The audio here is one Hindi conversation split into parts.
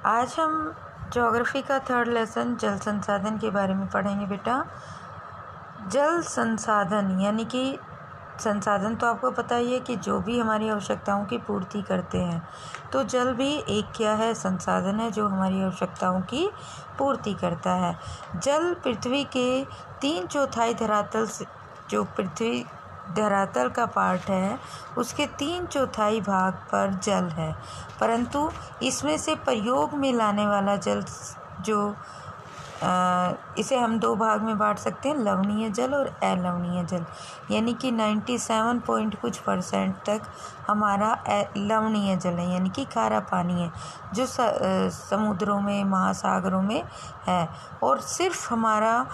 आज हम ज्योग्राफी का थर्ड लेसन जल संसाधन के बारे में पढ़ेंगे बेटा। जल संसाधन यानी कि संसाधन तो आपको पता ही है कि जो भी हमारी आवश्यकताओं की पूर्ति करते हैं, तो जल भी एक क्या है, संसाधन है जो हमारी आवश्यकताओं की पूर्ति करता है। जल पृथ्वी के 3/4 धरातल से, जो पृथ्वी धरातल का पार्ट है उसके 3/4 भाग पर जल है, परंतु इसमें से प्रयोग में लाने वाला जल जो इसे हम 2 भाग में बांट सकते हैं, लवणीय जल और अलवणीय जल। यानी कि 97% तक हमारा लवणीय जल है, यानी कि खारा पानी है जो समुद्रों में, महासागरों में है, और सिर्फ हमारा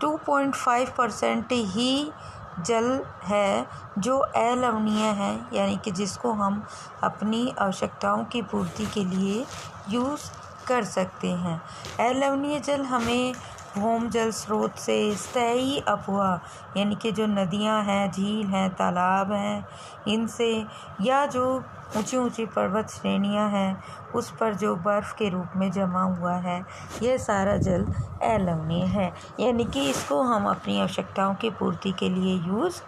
2.5% ही जल है जो अलवणीय है, यानी कि जिसको हम अपनी आवश्यकताओं की पूर्ति के लिए यूज़ कर सकते हैं। अलवणीय जल हमें भूम जल स्रोत से स्थायी अपवाह यानी कि जो नदियां हैं, झील हैं, तालाब हैं, इनसे, या जो ऊंची ऊंची पर्वत श्रेणियां हैं उस पर जो बर्फ़ के रूप में जमा हुआ है, यह सारा जल अलवणीय है, यानी कि इसको हम अपनी आवश्यकताओं की पूर्ति के लिए यूज़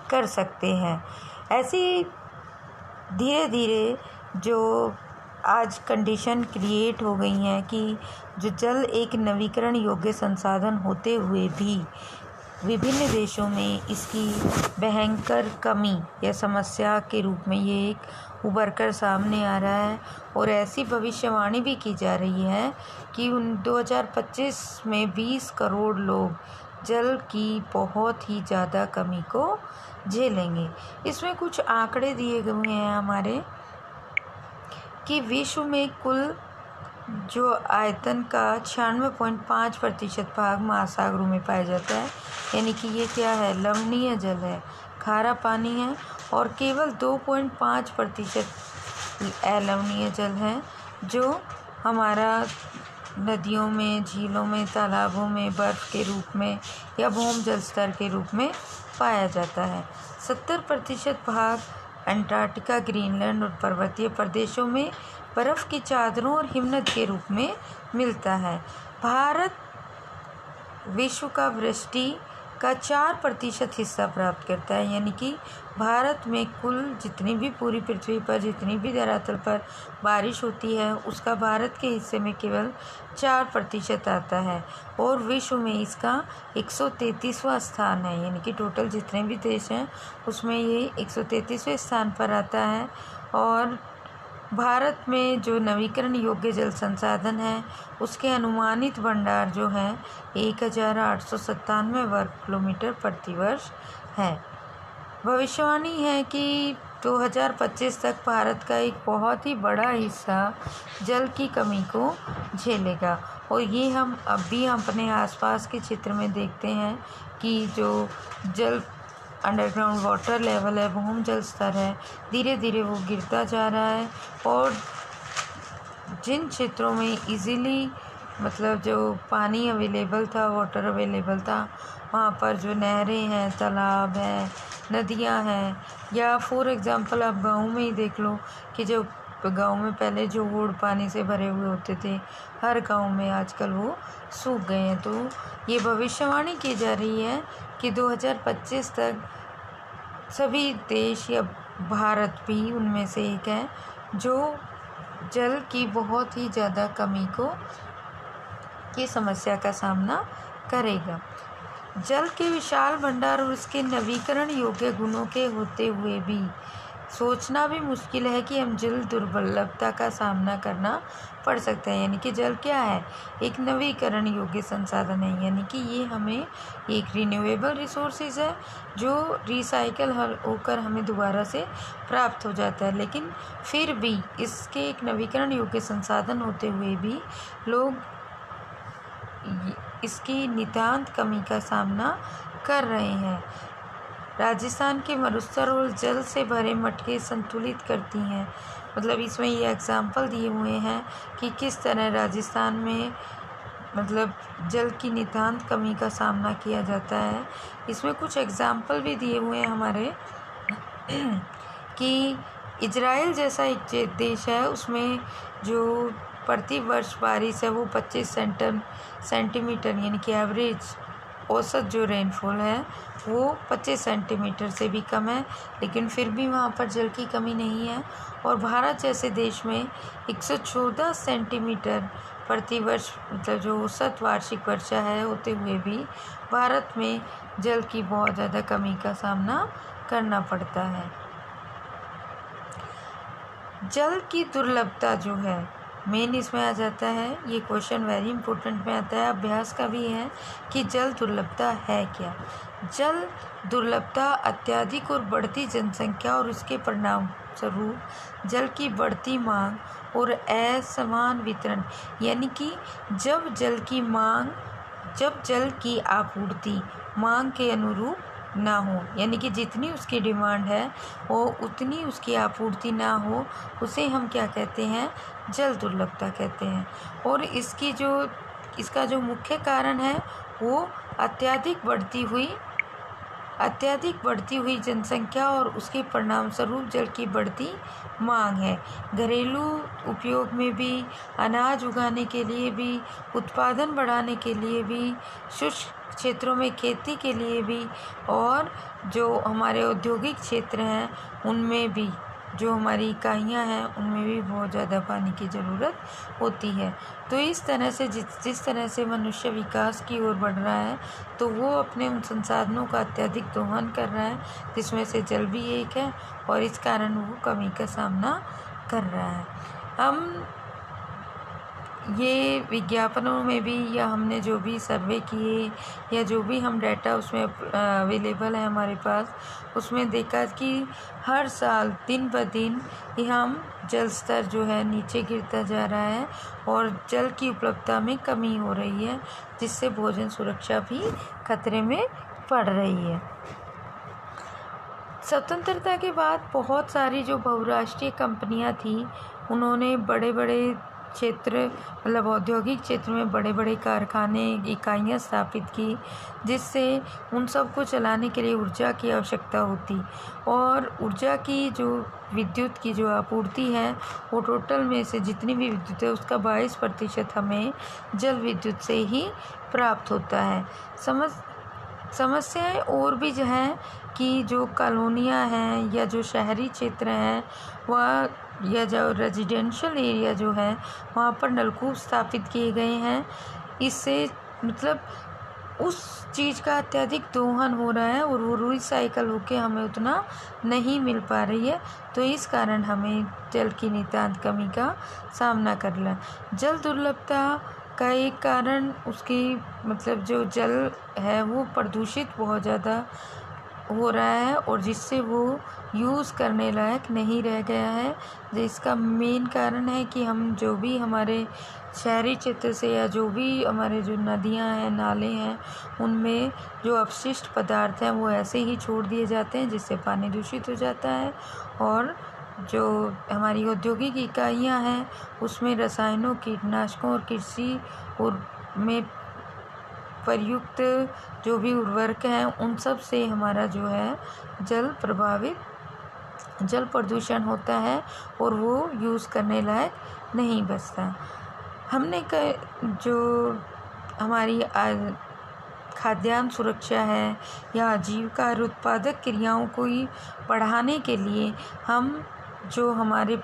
कर सकते हैं। ऐसी धीरे धीरे जो आज कंडीशन क्रिएट हो गई हैं कि जो जल एक नवीकरण योग्य संसाधन होते हुए भी विभिन्न देशों में इसकी भयंकर कमी या समस्या के रूप में ये एक उभर कर सामने आ रहा है, और ऐसी भविष्यवाणी भी की जा रही है कि 2025 में 20 करोड़ लोग जल की बहुत ही ज़्यादा कमी को झेलेंगे। इसमें कुछ आंकड़े दिए गए हैं हमारे कि विश्व में कुल जो आयतन का 96.5% भाग महासागरों में पाया जाता है, यानी कि ये क्या है, लवणीय जल है, खारा पानी है, और केवल 2.5% अलवणीय जल है जो हमारा नदियों में, झीलों में, तालाबों में बर्फ़ के रूप में या भूम जल स्तर के रूप में पाया जाता है। 70% भाग अंटार्कटिका, ग्रीनलैंड और पर्वतीय प्रदेशों में बर्फ़ की चादरों और हिमनद के रूप में मिलता है। भारत विश्व का वृष्टि का 4% हिस्सा प्राप्त करता है, यानी कि भारत में कुल जितनी भी पूरी पृथ्वी पर जितनी भी धरातल पर बारिश होती है उसका भारत के हिस्से में केवल 4% आता है, और विश्व में इसका 133वां स्थान है, यानी कि टोटल जितने भी देश हैं उसमें ये 133वें स्थान पर आता है। और भारत में जो नवीकरण योग्य जल संसाधन है उसके अनुमानित भंडार जो है 1897 वर्ग किलोमीटर प्रतिवर्ष है। भविष्यवाणी है कि 2025 तक भारत का एक बहुत ही बड़ा हिस्सा जल की कमी को झेलेगा, और ये हम अभी अपने आसपास के क्षेत्र में देखते हैं कि जो जल अंडरग्राउंड वाटर लेवल है, भूम जल स्तर है, धीरे धीरे वो गिरता जा रहा है, और जिन क्षेत्रों में इजीली मतलब जो पानी अवेलेबल था, वाटर अवेलेबल था, वहाँ पर जो नहरें हैं, तालाब हैं, नदियाँ हैं, या फॉर एग्ज़ाम्पल आप गाँव में ही देख लो कि जो गाँव में पहले जो होड़ पानी से भरे हुए होते थे, हर गाँव में आजकल वो सूख गए हैं। तो ये भविष्यवाणी की जा रही है कि 2025 तक सभी देश या भारत भी उनमें से एक है जो जल की बहुत ही ज़्यादा कमी की समस्या का सामना करेगा। जल के विशाल भंडार और उसके नवीकरण योग्य गुणों के होते हुए भी सोचना भी मुश्किल है कि हम जल दुर्लभता का सामना करना पड़ सकता है। यानी कि जल क्या है, एक नवीकरण योग्य संसाधन है, यानी कि ये हमें एक रिन्यूएबल रिसोर्सेज है जो रिसाइकल होकर हमें दोबारा से प्राप्त हो जाता है, लेकिन फिर भी इसके एक नवीकरण योग्य संसाधन होते हुए भी लोग इसकी नितांत कमी का सामना कर रहे हैं। राजस्थान के मरुस्थल जल से भरे मटके संतुलित करती हैं, मतलब इसमें ये एग्जाम्पल दिए हुए हैं कि किस तरह राजस्थान में मतलब जल की नितांत कमी का सामना किया जाता है। इसमें कुछ एग्जाम्पल भी दिए हुए हैं हमारे कि इजराइल जैसा एक देश है, उसमें जो प्रति वर्ष बारिश है वो 25 सेंटीमीटर यानी कि एवरेज औसत जो रेनफॉल है वो 25 सेंटीमीटर से भी कम है, लेकिन फिर भी वहाँ पर जल की कमी नहीं है। और भारत जैसे देश में 114 सेंटीमीटर प्रति वर्ष मतलब जो औसत वार्षिक वर्षा है होते हुए भी भारत में जल की बहुत ज़्यादा कमी का सामना करना पड़ता है। जल की दुर्लभता जो है मेन इसमें आ जाता है, ये क्वेश्चन वेरी इंपॉर्टेंट में आता है, अभ्यास का भी है कि जल दुर्लभता है क्या। जल दुर्लभता अत्यधिक और बढ़ती जनसंख्या और उसके परिणाम स्वरूप जल की बढ़ती मांग और असमान वितरण, यानी कि जब जल की आपूर्ति मांग के अनुरूप ना हो, यानी कि जितनी उसकी डिमांड है वो उतनी उसकी आपूर्ति ना हो, उसे हम क्या कहते हैं, जल दुर्लभता कहते हैं। और इसका जो मुख्य कारण है वो अत्यधिक बढ़ती हुई जनसंख्या और उसके परिणाम स्वरूप जल की बढ़ती मांग है। घरेलू उपयोग में भी, अनाज उगाने के लिए भी, उत्पादन बढ़ाने के लिए भी, शुष्क क्षेत्रों में खेती के लिए भी, और जो हमारे औद्योगिक क्षेत्र हैं उनमें भी, जो हमारी इकाइयाँ हैं उनमें भी बहुत ज़्यादा पानी की ज़रूरत होती है। तो इस तरह से जिस तरह से मनुष्य विकास की ओर बढ़ रहा है तो वो अपने उन संसाधनों का अत्यधिक दोहन कर रहा है, जिसमें से जल भी एक है, और इस कारण वो कमी का सामना कर रहा है। हम ये विज्ञापनों में भी, या हमने जो भी सर्वे किए या जो भी हम डाटा उसमें अवेलेबल है हमारे पास, उसमें देखा कि हर साल दिन ब दिन हम जल स्तर जो है नीचे गिरता जा रहा है और जल की उपलब्धता में कमी हो रही है, जिससे भोजन सुरक्षा भी खतरे में पड़ रही है। स्वतंत्रता के बाद बहुत सारी जो बहुराष्ट्रीय कंपनियां थी उन्होंने बड़े बड़े क्षेत्र मतलब औद्योगिक क्षेत्र में बड़े बड़े कारखाने, इकाइयाँ स्थापित की, जिससे उन सब को चलाने के लिए ऊर्जा की आवश्यकता होती, और ऊर्जा की जो विद्युत की जो आपूर्ति है वो टोटल में से जितनी भी विद्युत है उसका 22% हमें जल विद्युत से ही प्राप्त होता है। समस्याएं और भी जो हैं कि जो कॉलोनियाँ हैं या जो शहरी क्षेत्र हैं वह या जो रेजिडेंशियल एरिया जो है वहाँ पर नलकूप स्थापित किए गए हैं। इससे मतलब उस चीज़ का अत्यधिक दोहन हो रहा है और वो रिसाइकल होके हमें उतना नहीं मिल पा रही है, तो इस कारण हमें जल की नितांत कमी का सामना करना है। जल दुर्लभता का एक कारण उसकी मतलब जो जल है वो प्रदूषित बहुत ज़्यादा हो रहा है और जिससे वो यूज़ करने लायक नहीं रह गया है। जिसका मेन कारण है कि हम जो भी हमारे शहरी क्षेत्र से या जो भी हमारे जो नदियां हैं, नाले हैं, उनमें जो अपशिष्ट पदार्थ हैं वो ऐसे ही छोड़ दिए जाते हैं, जिससे पानी दूषित हो जाता है। और जो हमारी औद्योगिक इकाइयां हैं उसमें रसायनों, कीटनाशकों और कृषि में प्रयुक्त जो भी उर्वरक हैं उन सब से हमारा जो है जल प्रदूषण होता है और वो यूज़ करने लायक नहीं बचता। हमने जो हमारी खाद्यान्न सुरक्षा है या आजीविका उत्पादक क्रियाओं को ही बढ़ाने के लिए हम जो हमारे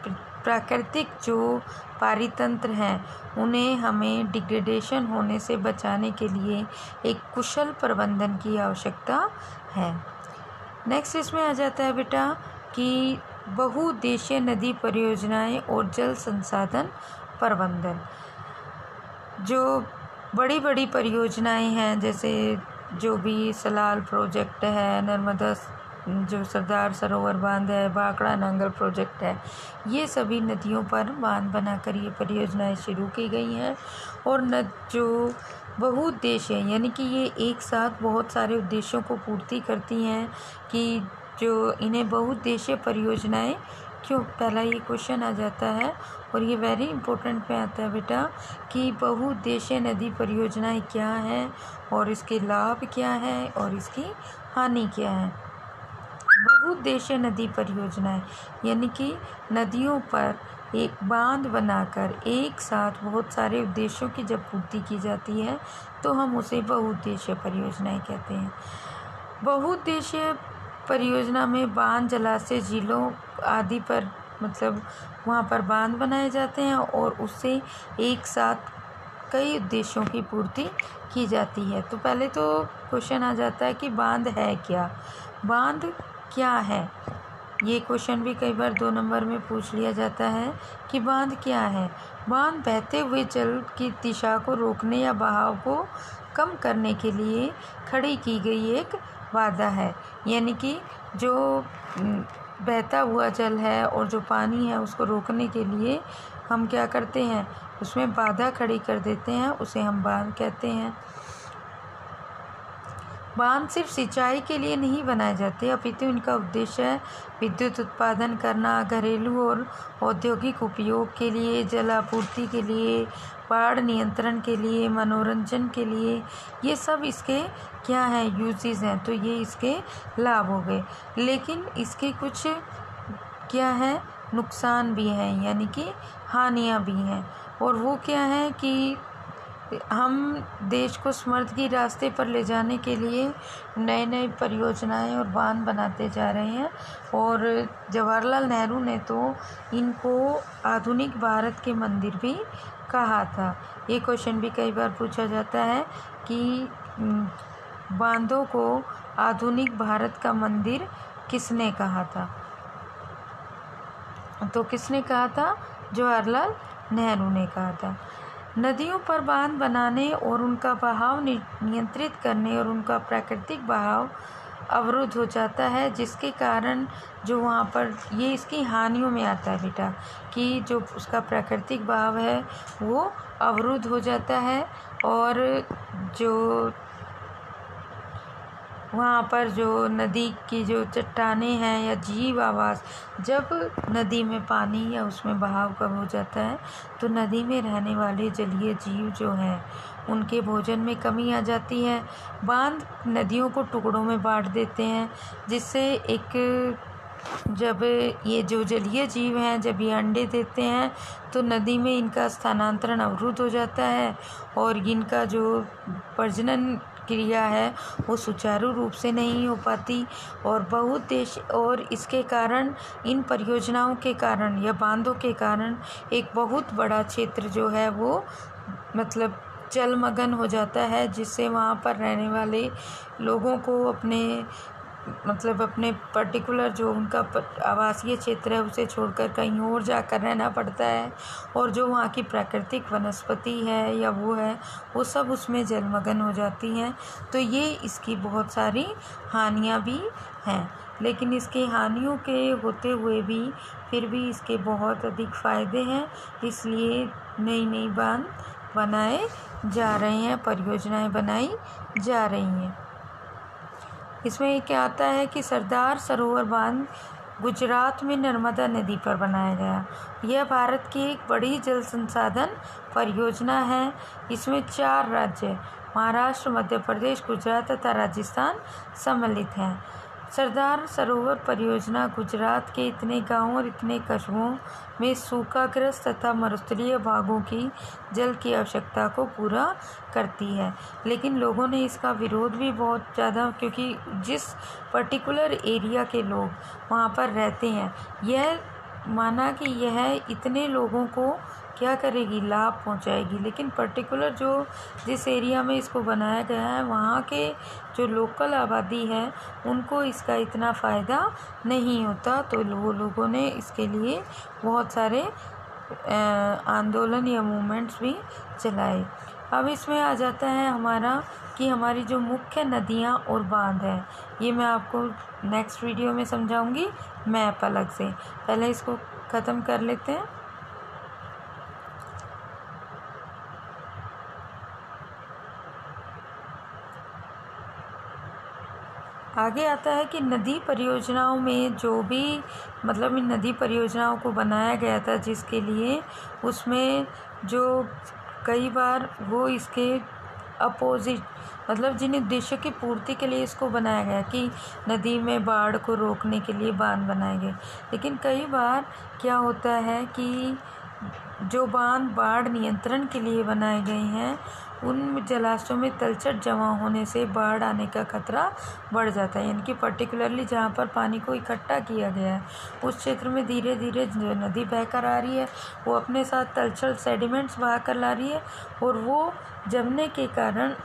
प्राकृतिक जो पारितंत्र हैं उन्हें हमें डिग्रेडेशन होने से बचाने के लिए एक कुशल प्रबंधन की आवश्यकता है। नेक्स्ट इसमें आ जाता है बेटा कि बहुउद्देशीय नदी परियोजनाएं और जल संसाधन प्रबंधन। जो बड़ी बड़ी परियोजनाएं हैं जैसे जो भी सलाल प्रोजेक्ट है, नर्मदा जो सरदार सरोवर बांध है, भाखड़ा नांगल प्रोजेक्ट है, ये सभी नदियों पर बांध बनाकर ये परियोजनाएं शुरू की गई हैं। और जो बहुउद्देश्य यानी कि ये एक साथ बहुत सारे उद्देश्यों को पूर्ति करती हैं कि जो इन्हें बहुउद्देशीय परियोजनाएं क्यों, पहला ये क्वेश्चन आ जाता है और ये वेरी इंपॉर्टेंट में आता है बेटा कि बहुउद्देशीय नदी परियोजनाएं क्या हैं और इसके लाभ क्या हैं और इसकी हानि क्या है। बहुउद्देशीय नदी परियोजनाएं यानी कि नदियों पर एक बांध बनाकर एक साथ बहुत सारे उद्देश्यों की जब पूर्ति की जाती है तो हम उसे बहुउद्देशीय परियोजनाएं कहते हैं। बहुउद्देशीय परियोजना में बांध, जलाशय, झीलों आदि पर मतलब वहाँ पर बांध बनाए जाते हैं और उससे एक साथ कई उद्देश्यों की पूर्ति की जाती है। तो पहले तो क्वेश्चन आ जाता है कि बांध है क्या, बांध क्या है। ये क्वेश्चन भी कई बार 2 नंबर में पूछ लिया जाता है कि बांध क्या है। बांध बहते हुए जल की दिशा को रोकने या बहाव को कम करने के लिए खड़ी की गई एक बाधा है। यानी कि जो बहता हुआ जल है और जो पानी है उसको रोकने के लिए हम क्या करते हैं, उसमें बाधा खड़ी कर देते हैं, उसे हम बांध कहते हैं। बांध सिर्फ सिंचाई के लिए नहीं बनाए जाते अपितु इनका उद्देश्य है विद्युत उत्पादन करना, घरेलू और औद्योगिक उपयोग के लिए, जल आपूर्ति के लिए, बाढ़ नियंत्रण के लिए, मनोरंजन के लिए, ये सब इसके क्या हैं, यूजेस हैं। तो ये इसके लाभ हो गए। लेकिन इसके कुछ क्या है, नुकसान भी हैं, यानी कि हानियाँ भी हैं। और वो क्या है कि हम देश को समृद्धि के रास्ते पर ले जाने के लिए नए नए परियोजनाएं और बांध बनाते जा रहे हैं। और जवाहरलाल नेहरू ने तो इनको आधुनिक भारत के मंदिर भी कहा था। ये क्वेश्चन भी कई बार पूछा जाता है कि बांधों को आधुनिक भारत का मंदिर किसने कहा था। तो किसने कहा था, जवाहरलाल नेहरू ने कहा था। नदियों पर बांध बनाने और उनका बहाव नियंत्रित करने और उनका प्राकृतिक बहाव अवरुद्ध हो जाता है, जिसके कारण जो वहाँ पर ये इसकी हानियों में आता है बेटा कि जो उसका प्राकृतिक बहाव है वो अवरुद्ध हो जाता है और जो वहाँ पर जो नदी की जो चट्टानें हैं या जीव आवास, जब नदी में पानी या उसमें बहाव कम हो जाता है तो नदी में रहने वाले जलीय जीव जो हैं उनके भोजन में कमी आ जाती है। बांध नदियों को टुकड़ों में बांट देते हैं, जिससे एक जब ये जो जलीय जीव हैं जब ये अंडे देते हैं तो नदी में इनका स्थानांतरण अवरुद्ध हो जाता है और इनका जो प्रजनन क्रिया है वो सुचारू रूप से नहीं हो पाती। और और इसके कारण इन परियोजनाओं के कारण या बांधों के कारण एक बहुत बड़ा क्षेत्र जो है वो मतलब जलमग्न हो जाता है, जिससे वहाँ पर रहने वाले लोगों को अपने पर्टिकुलर जो उनका आवासीय क्षेत्र है उसे छोड़कर कहीं और जाकर रहना पड़ता है और जो वहाँ की प्राकृतिक वनस्पति है या वो है वो सब उसमें जलमग्न हो जाती हैं। तो ये इसकी बहुत सारी हानियाँ भी हैं। लेकिन इसकी हानियों के होते हुए भी फिर भी इसके बहुत अधिक फ़ायदे हैं, इसलिए नई नई बांध बनाए जा रहे हैं, परियोजनाएं बनाई जा रही हैं। इसमें क्या आता है कि सरदार सरोवर बांध गुजरात में नर्मदा नदी पर बनाया गया। यह भारत की एक बड़ी जल संसाधन परियोजना है। इसमें 4 राज्य महाराष्ट्र, मध्य प्रदेश, गुजरात तथा राजस्थान सम्मिलित हैं। सरदार सरोवर परियोजना गुजरात के इतने गांवों और इतने कस्बों में सूखाग्रस्त तथा मरुस्थलीय भागों की जल की आवश्यकता को पूरा करती है। लेकिन लोगों ने इसका विरोध भी बहुत ज़्यादा, क्योंकि जिस पर्टिकुलर एरिया के लोग वहाँ पर रहते हैं यह माना कि यह इतने लोगों को क्या करेगी, लाभ पहुंचाएगी। लेकिन पर्टिकुलर जो जिस एरिया में इसको बनाया गया है वहाँ के जो लोकल आबादी है उनको इसका इतना फ़ायदा नहीं होता। तो वो लोगों ने इसके लिए बहुत सारे आंदोलन या मूवमेंट्स भी चलाए। अब इसमें आ जाता है हमारा कि हमारी जो मुख्य नदियाँ और बांध हैं, ये मैं आपको नेक्स्ट वीडियो में समझाऊंगी मैप अलग से। पहले इसको ख़त्म कर लेते हैं। आगे आता है कि नदी परियोजनाओं में जो भी इन नदी परियोजनाओं को बनाया गया था जिसके लिए, उसमें जो कई बार वो इसके अपोजिट, मतलब जिन उद्देश्यों की पूर्ति के लिए इसको बनाया गया कि नदी में बाढ़ को रोकने के लिए बांध बनाए गए। लेकिन कई बार क्या होता है कि जो बांध बाढ़ नियंत्रण के लिए बनाए गए हैं उन जलाशयों में तलछट जमा होने से बाढ़ आने का खतरा बढ़ जाता है। यानी कि पर्टिकुलरली जहाँ पर पानी को इकट्ठा किया गया है उस क्षेत्र में धीरे धीरे जो नदी बहकर आ रही है वो अपने साथ तलछट सेडिमेंट्स बहा कर ला रही है और वो जमने के कारण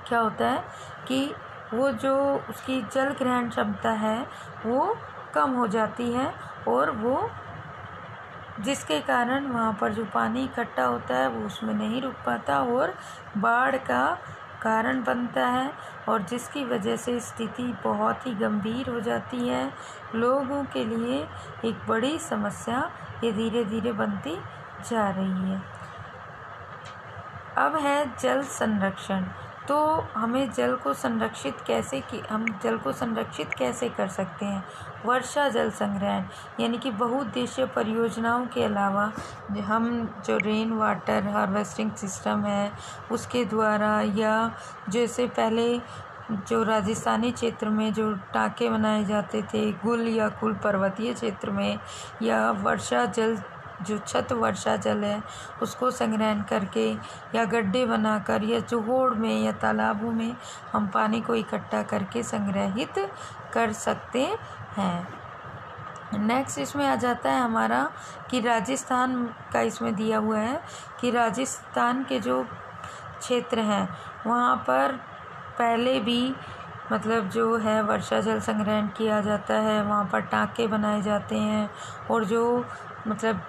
क्या होता है कि वो जो उसकी जल ग्रहण क्षमता है वो कम हो जाती है और वो जिसके कारण वहाँ पर जो पानी इकट्ठा होता है वो उसमें नहीं रुक पाता और बाढ़ का कारण बनता है और जिसकी वजह से स्थिति बहुत ही गंभीर हो जाती है। लोगों के लिए एक बड़ी समस्या ये धीरे धीरे बनती जा रही है। अब है जल संरक्षण। तो हमें जल को संरक्षित कैसे कर सकते हैं। वर्षा जल संग्रहण यानी कि बहुउद्देशीय परियोजनाओं के अलावा हम जो रेन वाटर हार्वेस्टिंग सिस्टम है उसके द्वारा, या जैसे पहले जो राजस्थानी क्षेत्र में जो टाँके बनाए जाते थे गुल या कुल पर्वतीय क्षेत्र में, या वर्षा जल जो छत वर्षा जल है उसको संग्रहण करके या गड्ढे बनाकर या जोहोड़ में या तालाबों में हम पानी को इकट्ठा करके संग्रहित कर सकते हैं। नेक्स्ट इसमें आ जाता है हमारा कि राजस्थान का इसमें दिया हुआ है कि राजस्थान के जो क्षेत्र हैं वहाँ पर पहले भी मतलब जो है वर्षा जल संग्रहण किया जाता है, वहाँ पर टाँके बनाए जाते हैं और जो मतलब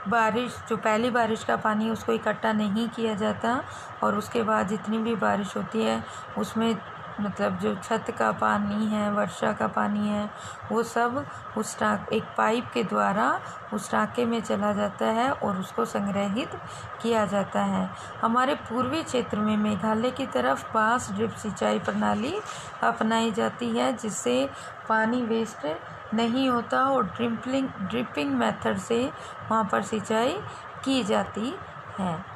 जो पहली बारिश का पानी उसको इकट्ठा नहीं किया जाता और उसके बाद जितनी भी बारिश होती है उसमें मतलब जो छत का पानी है वर्षा का पानी है वो सब उस एक पाइप के द्वारा उस टाँके में चला जाता है और उसको संग्रहित किया जाता है। हमारे पूर्वी क्षेत्र में मेघालय की तरफ बांस ड्रिप सिंचाई प्रणाली अपनाई जाती है जिससे पानी वेस्ट नहीं होता और ड्रिपिंग मेथड से वहाँ पर सिंचाई की जाती है।